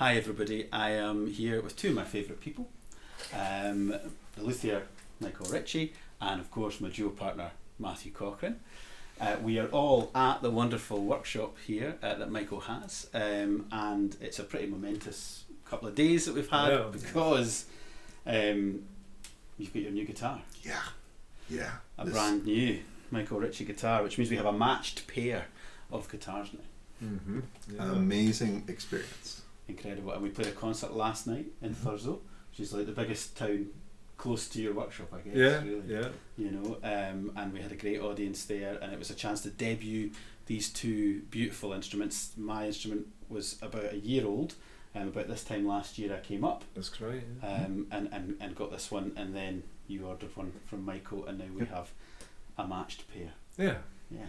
Hi everybody, I am here with two of my favourite people, the luthier Michael Ritchie and of course my duo partner Matthew Cochran. We are all at the wonderful workshop here that Michael has, and it's a pretty momentous couple of days that we've had because you've got your new guitar. Yeah. A brand new Michael Ritchie guitar, which means we have a matched pair of guitars now. Mm-hmm. Yeah. Amazing experience. Incredible. And we played a concert last night in Thurso, which is like the biggest town close to your workshop, I guess. Yeah. You know, and we had a great audience there, and it was a chance to debut these two beautiful instruments. My instrument was about a year old, about this time last year I came up. That's right. Yeah. And got this one, and then you ordered one from Michael, and now we have a matched pair. Yeah,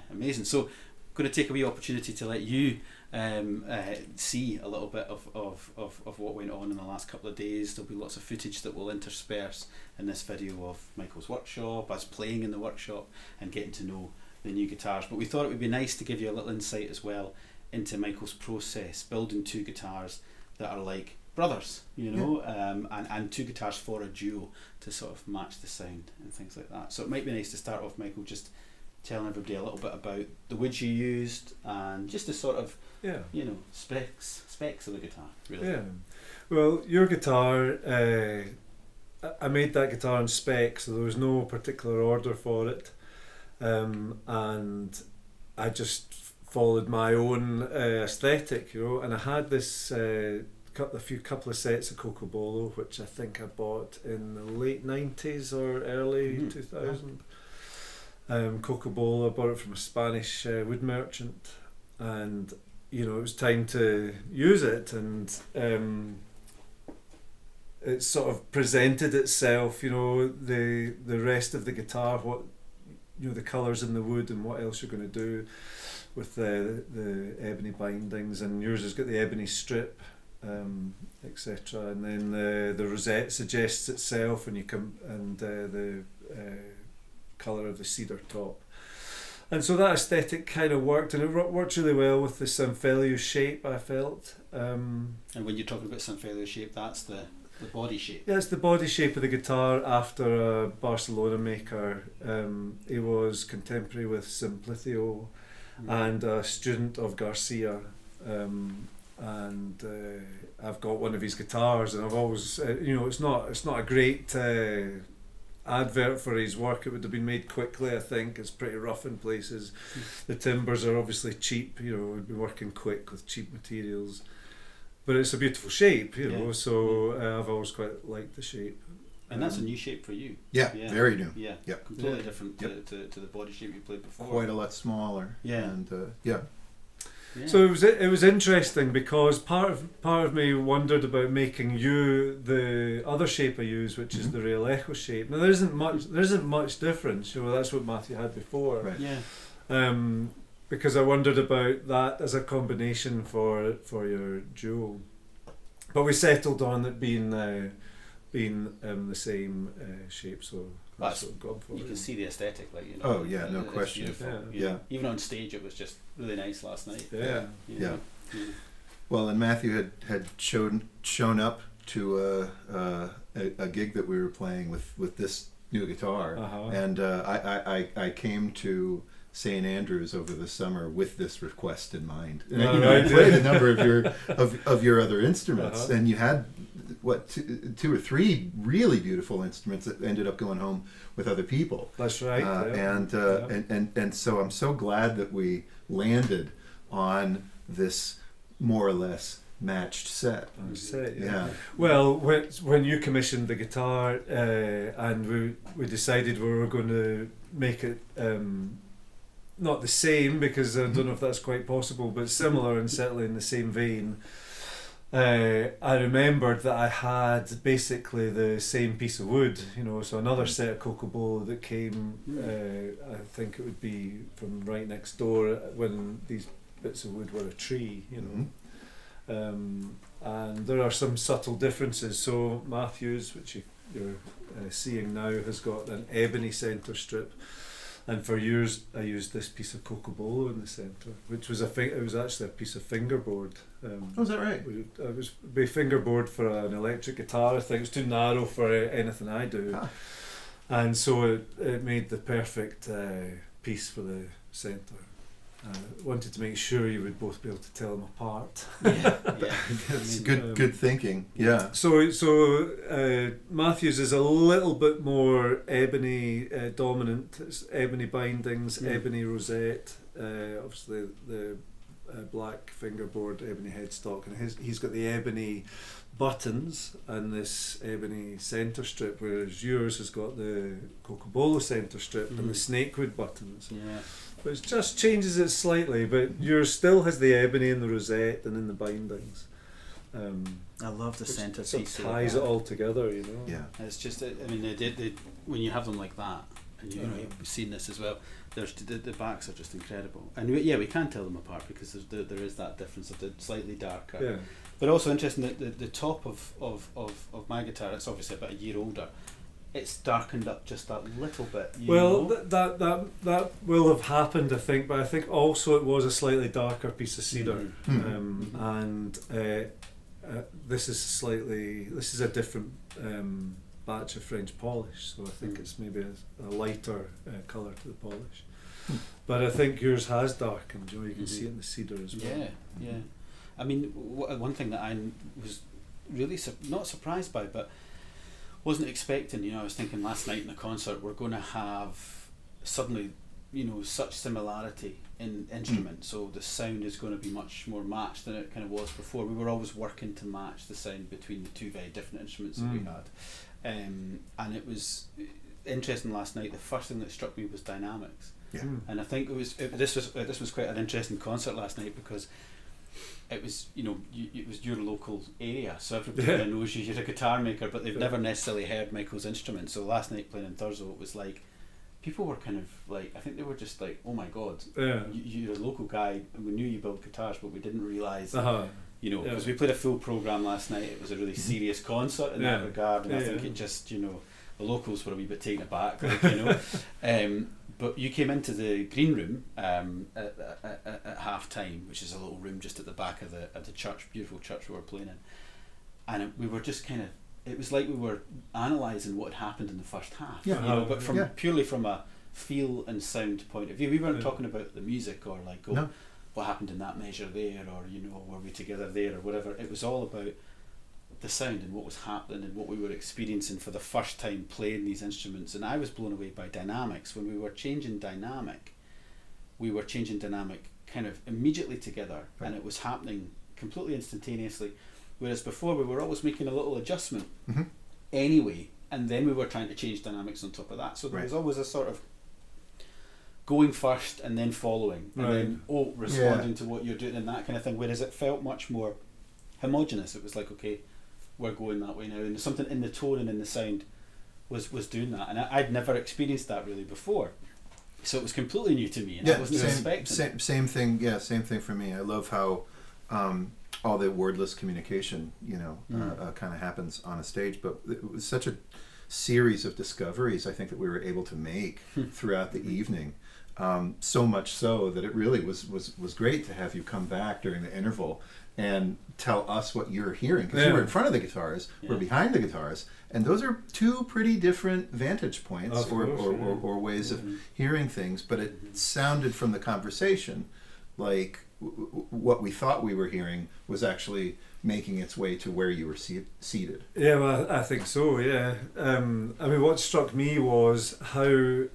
amazing. So, going to take a wee opportunity to let you see a little bit of what went on in the last couple of days. There'll be lots of footage that will intersperse in this video of Michael's workshop, us playing in the workshop and getting to know the new guitars. But we thought it would be nice to give you a little insight as well into Michael's process, building two guitars that are like brothers, you know, and two guitars for a duo to sort of match the sound and things like that. So it might be nice to start off, Michael, just telling everybody a little bit about the wood you used and just the sort of specs of the guitar, really. Yeah. Well, your guitar, I made that guitar in spec, so there was no particular order for it, and I just followed my own aesthetic, you know. And I had this couple of sets of Cocobolo, which I think I bought in the late 90s or early 2000. Cocobolo, I bought it from a Spanish wood merchant, and you know, it was time to use it, and it sort of presented itself, you know, the rest of the guitar, what, you know, the colours in the wood and what else you're going to do with the ebony bindings, and yours has got the ebony strip, etc. And then the rosette suggests itself, and you come and the colour of the cedar top. And so that aesthetic kind of worked, and it worked really well with the Sanfelio shape, I felt. And when you're talking about Sanfelio shape, that's the body shape? Yeah, it's the body shape of the guitar after a Barcelona maker. He was contemporary with Simplicio and a student of Garcia. And I've got one of his guitars, and I've always, you know, it's not a great advert for his work. It would have been made quickly, I think. It's pretty rough in places. The timbers are obviously cheap, you know, we'd be working quick with cheap materials, but it's a beautiful shape, you know, so I've always quite liked the shape. And that's a new shape for you. Yeah, very new. Yeah, completely different to the body shape you played before. Quite a lot smaller. And So it was interesting because part of me wondered about making you the other shape I use, which is the Realejo shape. Now there isn't much difference, you know. That's what Matthew had before. Right. Yeah. Because I wondered about that as a combination for your duo, but we settled on it being the same shape. So that's what I've gone for. You can see the aesthetic, like, you know. Oh yeah, no question. Yeah. Even on stage, it was just really nice last night. Yeah. Well, and Matthew had shown up to a gig that we were playing with this new guitar, and I came to St. Andrews over the summer with this request in mind. And I played a number of your other instruments, and you had two or three really beautiful instruments that ended up going home with other people. That's right. And so I'm so glad that we landed on this more or less matched set. Well, when you commissioned the guitar, and we decided we were going to make it not the same, because I don't know if that's quite possible, but similar and certainly in the same vein. I remembered that I had basically the same piece of wood, you know, so another set of Cocobolo that came, I think it would be from right next door when these bits of wood were a tree, you know. And there are some subtle differences. So Matthew's, which you're seeing now, has got an ebony centre strip, And for years I used this piece of cocobolo in the centre, which was it was actually a piece of fingerboard. Oh, is that right? It was a fingerboard for an electric guitar. I think it was too narrow for anything I do. Ah. And so it made the perfect piece for the centre. Wanted to make sure you would both be able to tell them apart. Yeah. That's good thinking. Yeah. So Matthews is a little bit more ebony dominant. It's ebony bindings, ebony rosette. Obviously the black fingerboard, ebony headstock, and he's got the ebony buttons and this ebony centre strip, whereas yours has got the cocobolo centre strip and the snakewood buttons. Yeah. But it just changes it slightly, but yours still has the ebony in the rosette and in the bindings. I love the centre piece. It ties it all together, you know. Yeah. It's just, I mean, they when you have them like that, and you know, you've seen this as well, there's the backs are just incredible. And we can tell them apart because there is that difference of the slightly darker. Yeah. But also interesting that the top of my guitar, it's obviously about a year older, it's darkened up just that little bit. That will have happened, I think, but I think also it was a slightly darker piece of cedar, and this is a different batch of French polish, so I think it's maybe a lighter colour to the polish. But I think yours has darkened. You can see it in the cedar as well. Yeah. I mean, one thing that I was really not surprised by, but wasn't expecting, I was thinking last night in the concert we're going to have suddenly, such similarity in instruments, so the sound is going to be much more matched than it kind of was before. We were always working to match the sound between the two very different instruments that we had, and it was interesting last night. The first thing that struck me was dynamics, and I think this was quite an interesting concert last night because it was, it was your local area, so everybody knows you're a guitar maker, but they've never necessarily heard Michael's instrument. So last night playing in Thurso, it was like people were kind of like, I think they were just like, oh my god, you're a local guy, and we knew you built guitars, but we didn't realise, because we played a full programme last night. It was a really serious concert in that regard, and I think it just, the locals were a wee bit taken aback, but you came into the green room at half time, which is a little room just at the back of the church, beautiful church we were playing in, and we were just kind of, it was like we were analysing what had happened in the first half, but purely from a feel and sound point of view. We weren't talking about the music or like what happened in that measure there, or were we together there or whatever. It was all about the sound and what was happening and what we were experiencing for the first time playing these instruments. And I was blown away by dynamics. When we were changing dynamic kind of immediately together, and it was happening completely instantaneously, whereas before we were always making a little adjustment anyway, and then we were trying to change dynamics on top of that. So there was always a sort of going first and then following, and then responding to what you're doing and that kind of thing, whereas it felt much more homogenous. It was like, okay, we're going that way now, and something in the tone and in the sound was doing that, and I'd never experienced that really before, so it was completely new to me, and I wasn't expecting. Same thing for me. I love how all the wordless communication kind of happens on a stage, but it was such a series of discoveries I think that we were able to make throughout the evening, so much so that it really was great to have you come back during the interval and tell us what you're hearing, because you were in front of the guitars, we're behind the guitars, and those are two pretty different vantage points or ways of hearing things, but it sounded from the conversation like what we thought we were hearing was actually making its way to where you were seated. Yeah, well, I think so, yeah. I mean, what struck me was how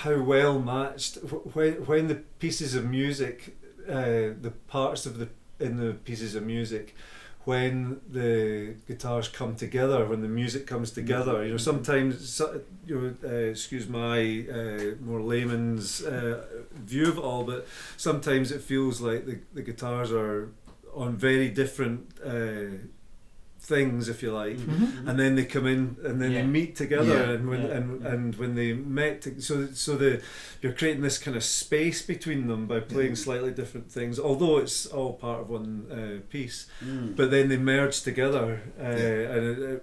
well matched, when the pieces of music, the parts in the pieces of music, when the guitars come together, when the music comes together, sometimes, excuse my more layman's view of it all, but sometimes it feels like the guitars are on very different things, if you like, and then they come in and then they meet together, and when they met, you're creating this kind of space between them by playing slightly different things, although it's all part of one piece. But then they merge together, and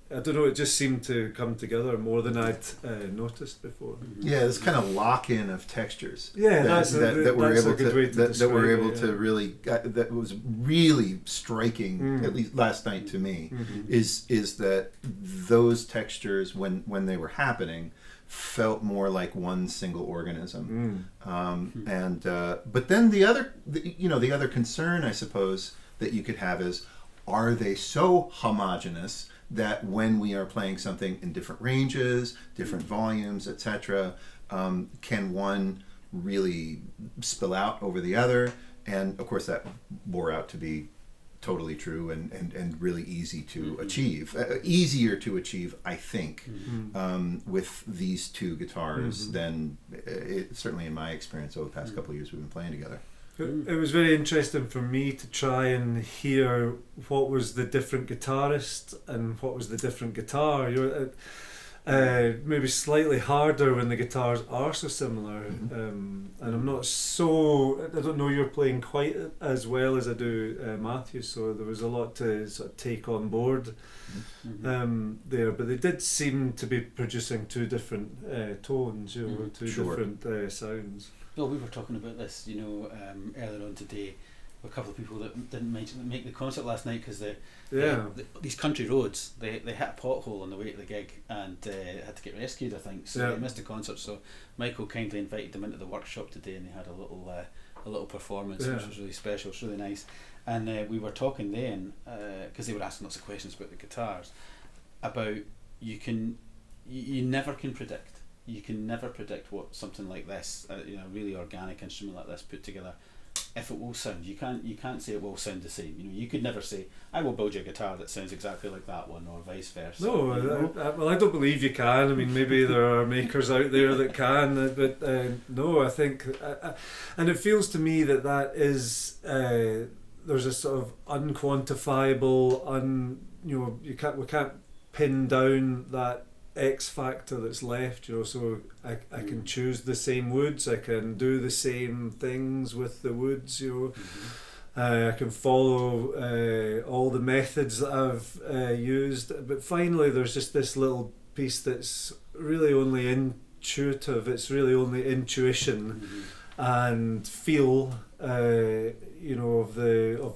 I don't know, it just seemed to come together more than I'd noticed before. Yeah, this kind of lock-in of textures. Yeah, that we're able to to really that was really striking, at least last night to me, is that those textures when they were happening felt more like one single organism. And but then the other concern, I suppose, that you could have is, are they so homogeneous that when we are playing something in different ranges, different volumes, etc., can one really spill out over the other? And of course that bore out to be totally true and really easy to achieve. Easier to achieve, I think, with these two guitars than certainly in my experience over the past couple of years we've been playing together. It was very interesting for me to try and hear what was the different guitarist and what was the different guitar. Maybe slightly harder when the guitars are so similar, and I don't know you're playing quite as well as I do, Matthew, so there was a lot to sort of take on board there, but they did seem to be producing two different tones, two different sounds. Well, we were talking about this, earlier on today. A couple of people that didn't make the concert last night because these country roads, they hit a pothole on the way to the gig and had to get rescued, I think. So they missed the concert. So Michael kindly invited them into the workshop today, and they had a little performance, which was really special. It's really nice. And we were talking then because they were asking lots of questions about the guitars, about you never can predict. You can never predict what something like this, really organic instrument like this put together, if it will sound. You can't say it will sound the same. You could never say, I will build you a guitar that sounds exactly like that one, or vice versa. No, I don't believe you can. I mean, maybe there are makers out there that can, but no, I think, and it feels to me that is there's a sort of unquantifiable, we can't pin down that X factor that's left, so I can choose the same woods, I can do the same things with the woods, I can follow all the methods that I've used, but finally there's just this little piece that's really only intuitive, it's really only intuition and feel of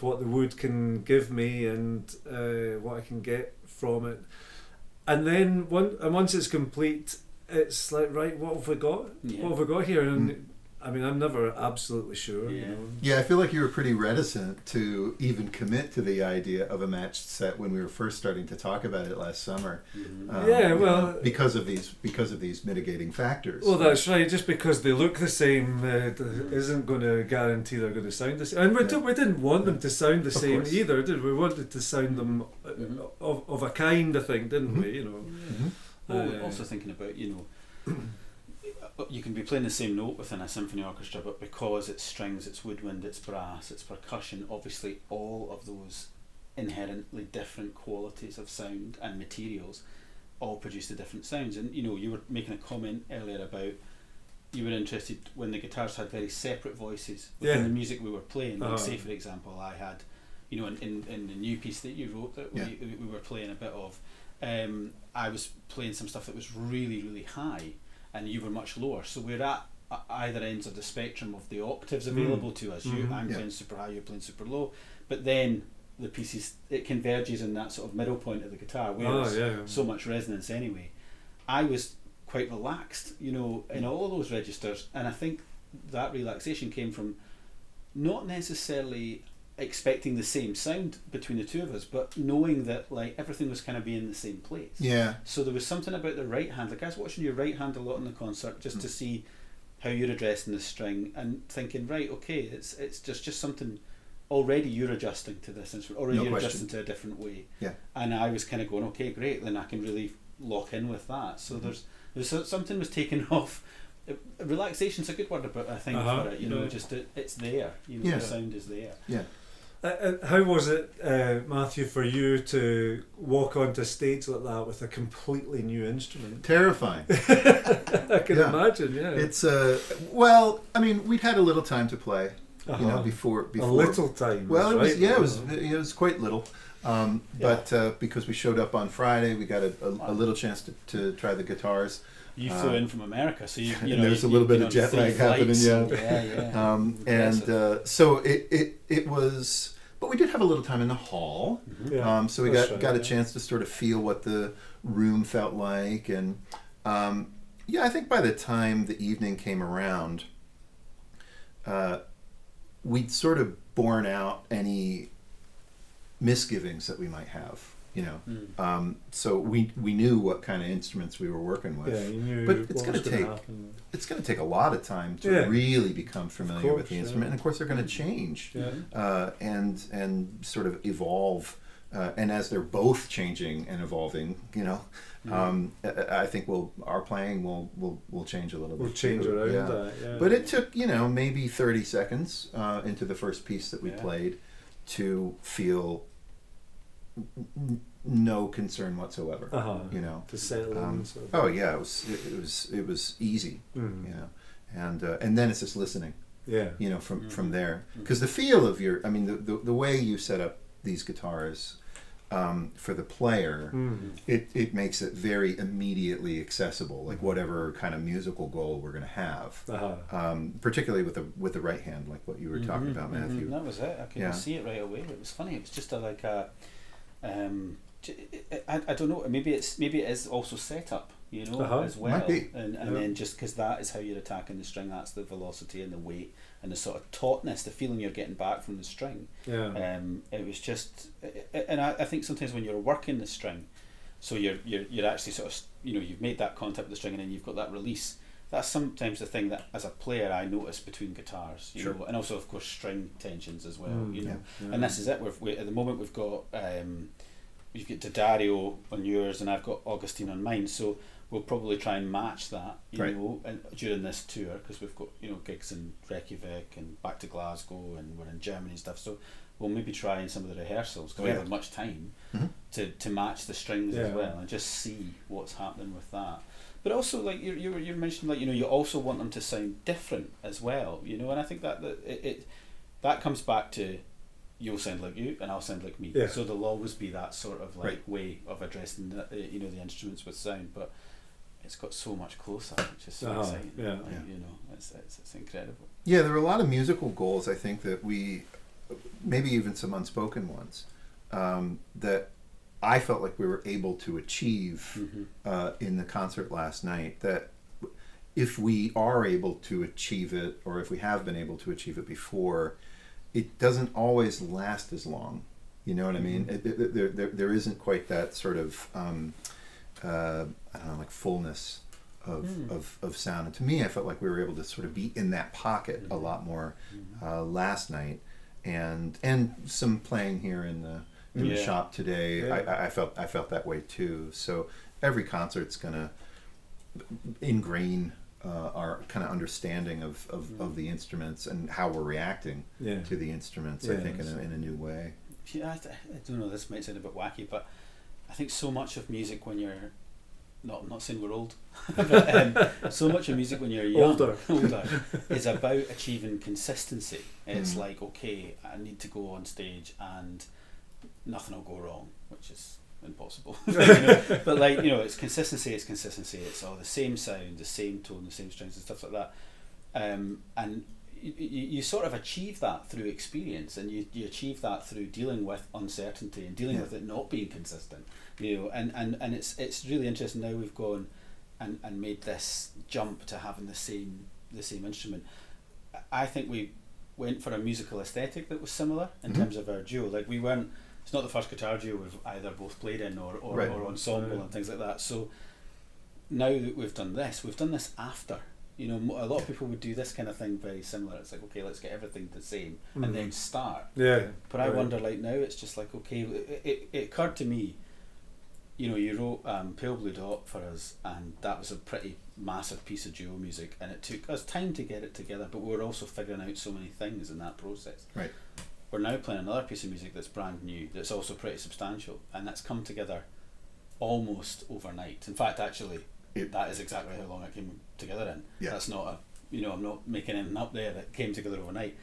what the wood can give me and what I can get from it. And then once it's complete, it's like, right, what have we got? Yeah. What have we got here? And I mean, I'm never absolutely sure. Yeah. Yeah, I feel like you were pretty reticent to even commit to the idea of a matched set when we were first starting to talk about it last summer. Because of these mitigating factors. Well, that's right. Just because they look the same isn't going to guarantee they're going to sound the same. And we didn't want them to sound the same either, did we? We wanted to sound them of a kind, I think, didn't we? Well, also thinking about, you can be playing the same note within a symphony orchestra, but because it's strings, it's woodwind, it's brass, it's percussion, obviously all of those inherently different qualities of sound and materials all produce the different sounds. And you were making a comment earlier about you were interested when the guitars had very separate voices within the music we were playing. Like say for example, I had, in the new piece that you wrote that we were playing a bit of, I was playing some stuff that was really, really high, and you were much lower. So we're at either ends of the spectrum of the octaves available to us. I'm playing super high, you're playing super low. But then the pieces, it converges in that sort of middle point of the guitar where there's so much resonance anyway. I was quite relaxed, in all of those registers, and I think that relaxation came from not necessarily expecting the same sound between the two of us, but knowing that like everything was kind of being in the same place. Yeah. So there was something about the right hand. Like I was watching your right hand a lot in the concert just to see how you're addressing the string and thinking, right, okay, it's just something already you're adjusting to this instrument, already you're adjusting to a different way. Yeah. And I was kind of going, okay, great, then I can really lock in with that. So there's something was taken off. Relaxation's a good word, but I think for it, just it's there. The sound is there. Yeah. How was it, Matthew, for you to walk onto stage like that with a completely new instrument? Terrifying. I can imagine. Yeah. It's well, I mean, we'd had a little time to play, you know, before. A little time. Well, right? it was quite little. But because we showed up on Friday, we got a little chance to try the guitars. You flew in from America, so you know there's a little bit of jet lag happening, so it was, but we did have a little time in the hall, so we got a chance to sort of feel what the room felt like, and I think by the time the evening came around, we'd sort of borne out any misgivings that we might have. You know, so we knew what kind of instruments we were working with. Yeah, you knew. But it's going to take a lot of time to really become familiar with the instrument, and of course they're going to change, and sort of evolve. And as they're both changing and evolving, you know, I think our playing will change a little bit. We'll change around that. Yeah. But it took maybe 30 seconds into the first piece that we played to feel no concern whatsoever. You know, to settle in. It was easy. You know, and then it's just listening. You know, from there, because the feel of the way you set up these guitars for the player, it makes it very immediately accessible, like whatever kind of musical goal we're going to have, particularly with the right hand, like what you were talking about, Matthew. That was it. I could see it right away. It was funny. It was just I don't know. Maybe it is also set up, you know, as well. Might be. And then just because that is how you're attacking the string, that's the velocity and the weight and the sort of tautness, the feeling you're getting back from the string. It was just, and I think sometimes when you're working the string, so you're actually sort of, you know, you've made that contact with the string and then you've got that release. That's sometimes the thing that as a player I notice between guitars, you know, and also of course string tensions as well, you know. And this is it. We at the moment we've got you've got Daddario on yours and I've got Augustine on mine, so we'll probably try and match that, you know, and during this tour, because we've got, you know, gigs in Reykjavik and back to Glasgow and we're in Germany and stuff, so we'll maybe try in some of the rehearsals because we haven't much time to match the strings as well and just see what's happening with that. But also, like you mentioned, like, you know, you also want them to sound different as well, you know, and I think that comes back to you'll sound like you and I'll sound like me. So there'll always be that sort of like way of addressing the the instruments with sound, but it's got so much closer, which is so exciting. You know, it's incredible. Yeah, there were a lot of musical goals, I think, that we, maybe even some unspoken ones, that I felt like we were able to achieve in the concert last night, that if we are able to achieve it, or if we have been able to achieve it before, it doesn't always last as long. You know what I mean? There isn't quite that sort of I don't know, like fullness of sound. And to me, I felt like we were able to sort of be in that pocket a lot more last night, and some playing here in the shop today. I felt that way too. So every concert's gonna ingrain our kind of understanding of the instruments and how we're reacting to the instruments. I think in a new way. Yeah, I don't know. This might sound a bit wacky, but I think so much of music when you're I'm not saying we're old, but so much of music when you're young, older is about achieving consistency. It's like, okay, I need to go on stage and nothing will go wrong, which is impossible. You know? But like, you know, it's consistency. It's all the same sound, the same tone, the same strings and stuff like that. And you sort of achieve that through experience, and you achieve that through dealing with uncertainty and dealing with it not being consistent. You know, and it's really interesting now we've gone and made this jump to having the same instrument. I think we went for a musical aesthetic that was similar in terms of our duo. Like we weren't. It's not the first guitar duo we've either both played in or ensemble and things like that. So now that we've done this after. You know, a lot of people would do this kind of thing very similar. It's like, okay, let's get everything the same and then start. Yeah. But I wonder, like now, it's just like, okay, it occurred to me, you know, you wrote Pale Blue Dot for us, and that was a pretty massive piece of duo music, and it took us time to get it together, but we were also figuring out so many things in that process. Right. we're now playing another piece of music that's brand new, that's also pretty substantial, and that's come together almost overnight. In fact, actually, that is exactly how long it came together in. Yeah. That's not I'm not making anything up there. That came together overnight,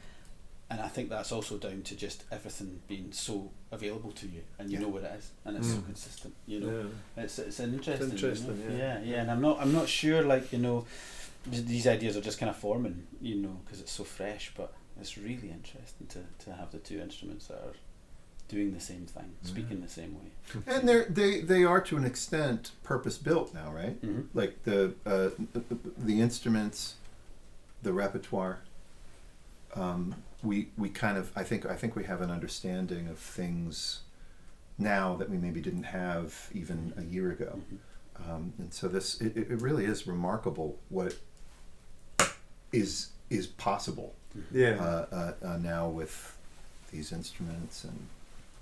and I think that's also down to just everything being so available to you, and you know what it is, and it's so consistent. It's an interesting. Yeah, and I'm not sure. Like, these ideas are just kind of forming. Because it's so fresh, but it's really interesting to have the two instruments that are doing the same thing, speaking the same way. And they are to an extent purpose built now, right? Mm-hmm. Like the instruments, the repertoire. We kind of I think we have an understanding of things now that we maybe didn't have even a year ago. Mm-hmm. And so it really is remarkable what is possible. Now with these instruments and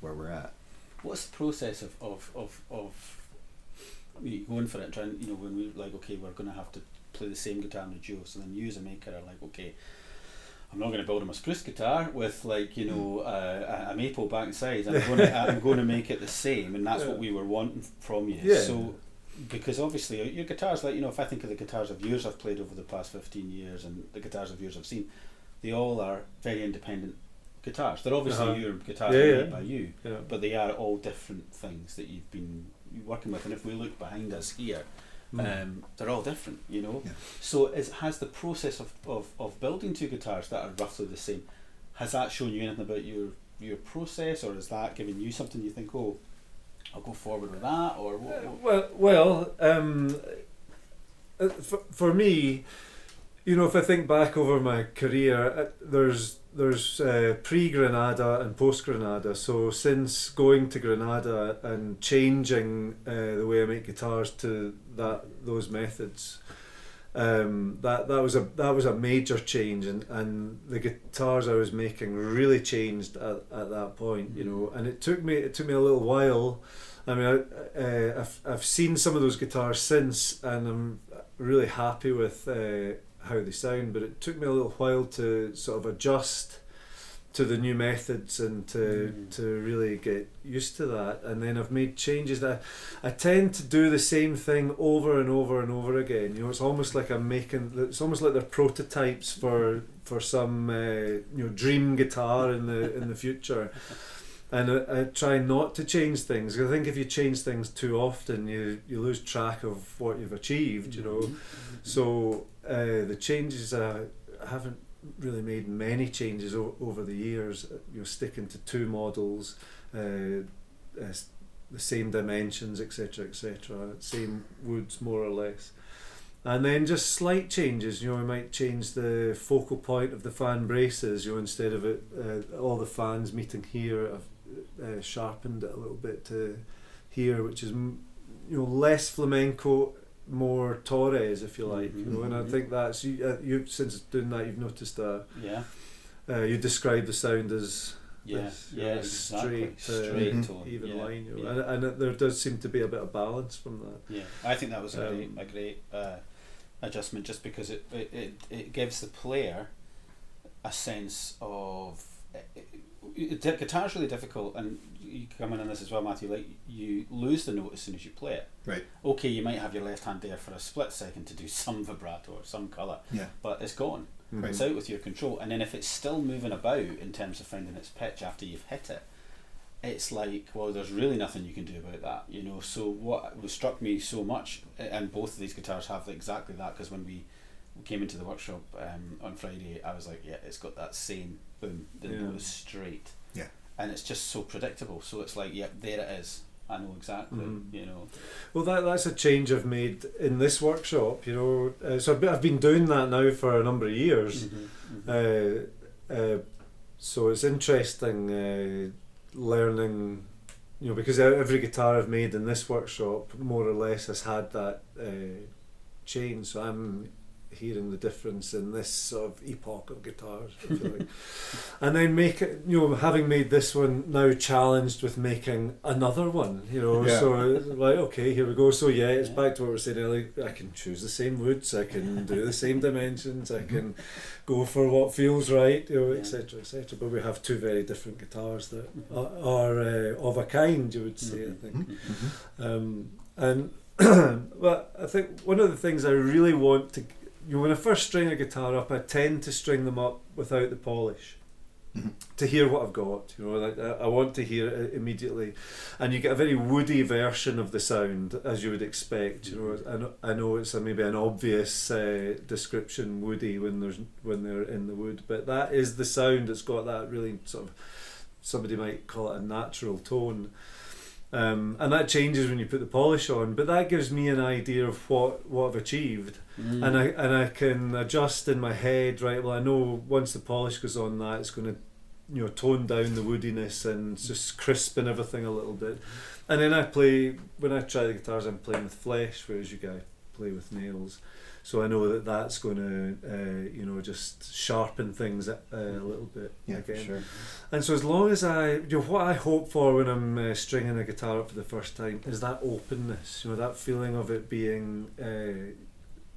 where we're at. What's the process of going for it and trying, when we're like, okay, we're going to have to play the same guitar in the duo, so then you as a maker are like, okay, I'm not going to build him a spruce guitar with a maple back and sides. I'm going to make it the same, and that's what we were wanting from you. Yeah. So, because obviously your guitars, like, if I think of the guitars of yours I've played over the past 15 years and the guitars of yours I've seen, they all are very independent guitars. They're obviously your guitars made by you, but they are all different things that you've been working with. And if we look behind us here, they're all different, Yeah. So has the process of building two guitars that are roughly the same, has that shown you anything about your process, or is that giving you something you think, oh, I'll go forward with that, or for me, if I think back over my career, there's pre-Granada and post-Granada. So since going to Granada and changing the way I make guitars to those methods, that was a major change, and the guitars I was making really changed at that point. And it took me a little while. I mean, I've seen some of those guitars since, and I'm really happy with how they sound, but it took me a little while to sort of adjust to the new methods and to really get used to that. And then I've made changes that I tend to do the same thing over and over and over again. It's almost like it's almost like they're prototypes for some dream guitar in the future. And I try not to change things. I think if you change things too often, you lose track of what you've achieved. So the changes, I haven't really made many changes over the years. Sticking to two models, the same dimensions, etc., same woods more or less, and then just slight changes. We might change the focal point of the fan braces. Instead of it all the fans meeting here, I've sharpened it a little bit to here, which is less flamenco, more Torres, if you like. And I think that's you since doing that, you've noticed you describe the sound as straight tone, even line, and there does seem to be a bit of balance from that. Yeah, I think that was a great adjustment, just because it gives the player a sense of. Guitar's really difficult, and you come in on this as well, Matthew. Like, you lose the note as soon as you play it. Right. Okay, you might have your left hand there for a split second to do some vibrato or some colour. Yeah. But it's gone. Mm-hmm. It's out with your control, and then if it's still moving about in terms of finding its pitch after you've hit it, it's like, well, there's really nothing you can do about that. So what struck me so much, and both of these guitars have exactly that, because when we came into the workshop on Friday, I was like, yeah, it's got that same boom. The note is straight. Yeah. And it's just so predictable. So it's like, yep, there it is. I know exactly. Well, that's a change I've made in this workshop. So I've been doing that now for a number of years. So it's interesting learning. Because every guitar I've made in this workshop more or less has had that change. So I'm hearing the difference in this sort of epoch of guitars, I feel like. And then make it, you know, having made this one, now challenged with making another one, you know. So it's like, okay, here we go. So it's back to what we were saying earlier. I can choose the same woods, I can do the same dimensions, I can go for what feels right, you know, etc., etc. But we have two very different guitars that are of a kind, you would say, I think. And but I think one of the things I really want to, you know, when I first string a guitar up, I tend to string them up without the polish to hear what I've got. You know, like I want to hear it immediately, and you get a very woody version of the sound, as you would expect. You know, I know it's maybe an obvious description, woody, when they're in the wood, but that is the sound. It's got that really sort of, somebody might call it a natural tone. And that changes when you put the polish on, but that gives me an idea of what I've achieved, and I can adjust in my head, right? Well, I know once the polish goes on, that it's going to, you know, tone down the woodiness and just crispen everything a little bit. And then when I try the guitars, I'm playing with flesh, whereas you guys play with nails. So I know that that's going to, you know, just sharpen things a little bit again. Sure. And so as long as what I hope for when I'm stringing a guitar up for the first time is that openness, you know, that feeling of it being,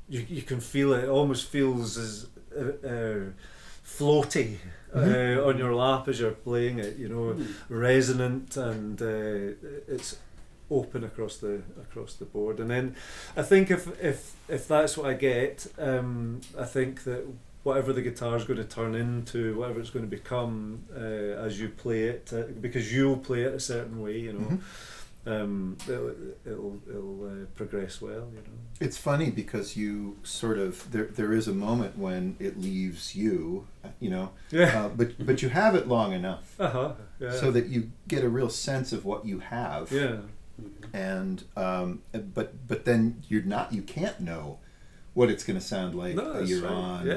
you can feel it almost feels as floaty on your lap as you're playing it, you know, resonant, and it's open across the board. And then I think if that's what I get, I think that whatever the guitar's going to turn into, whatever it's going to become as you play it, because you'll play it a certain way, you know, it'll progress well, you know. It's funny because you sort of there is a moment when it leaves you, you know, but you have it long enough so that you get a real sense of what you have. And but then you can't know what it's going to sound like a year on I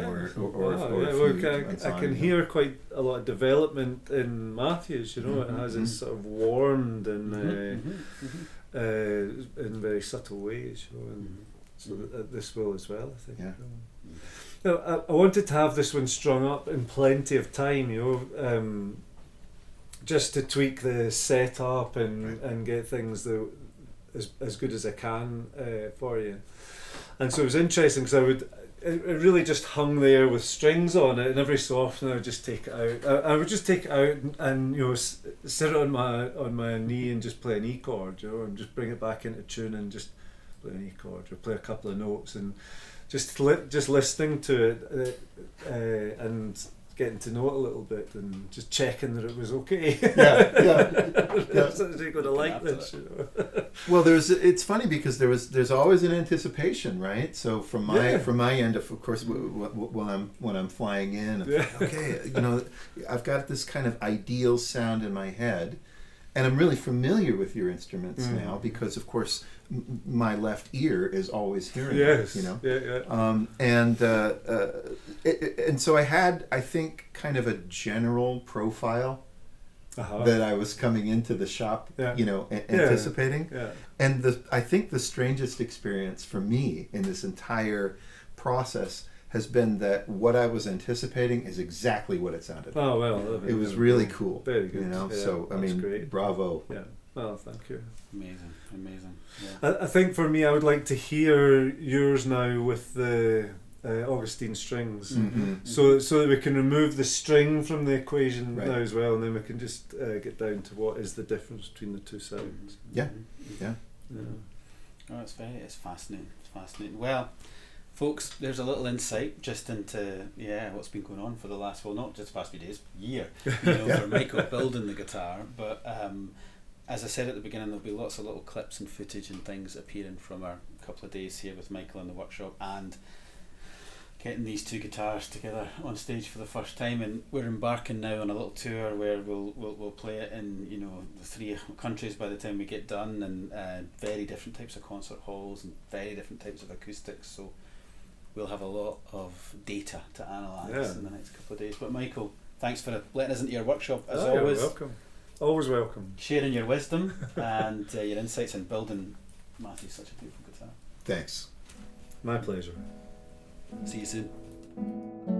can hear quite a lot of development in Matthew's, you know. It has this sort of warmed and in very subtle ways, you know, and so this will as well, I think. Now, I wanted to have this one strung up in plenty of time, you know, just to tweak the setup and get things as good as I can for you. And so it was interesting because it really just hung there with strings on it, and every so often I would just take it out. I would just take it out and you know, sit on my knee and just play an E chord, you know, and just bring it back into tune and just play an E chord or play a couple of notes, and just listening to it and getting to know it a little bit and just checking that it was okay. You're going to like this, you know. Well, it's funny because there's always an anticipation, right? So from my end, of course, when I'm flying in, okay, you know, I've got this kind of ideal sound in my head, and I'm really familiar with your instruments now because, of course, my left ear is always hearing it, you know. And so I had, I think, kind of a general profile that I was coming into the shop, you know, anticipating. And I think the strangest experience for me in this entire process has been that what I was anticipating is exactly what it sounded like. Oh, well. It was really cool. Very good. You know, so, I mean, great. Bravo. Yeah. Well, thank you. Amazing. Yeah. I think for me, I would like to hear yours now with the Augustine strings, so that we can remove the string from the equation now as well, and then we can just get down to what is the difference between the two sounds. Yeah. Oh, it's fascinating. It's fascinating. Well, folks, there's a little insight just into what's been going on for the last, well, not just the past few days, year, you know, for Michael building the guitar. But as I said at the beginning, there'll be lots of little clips and footage and things appearing from our couple of days here with Michael in the workshop and getting these two guitars together on stage for the first time. And we're embarking now on a little tour where we'll play it in, you know, the 3 countries by the time we get done, and very different types of concert halls and very different types of acoustics. So we'll have a lot of data to analyse in the next couple of days. But Michael, thanks for letting us into your workshop as always. You're welcome. Always welcome. Sharing your wisdom and your insights in building Matthew's such a beautiful guitar. Thanks. My pleasure. See you soon.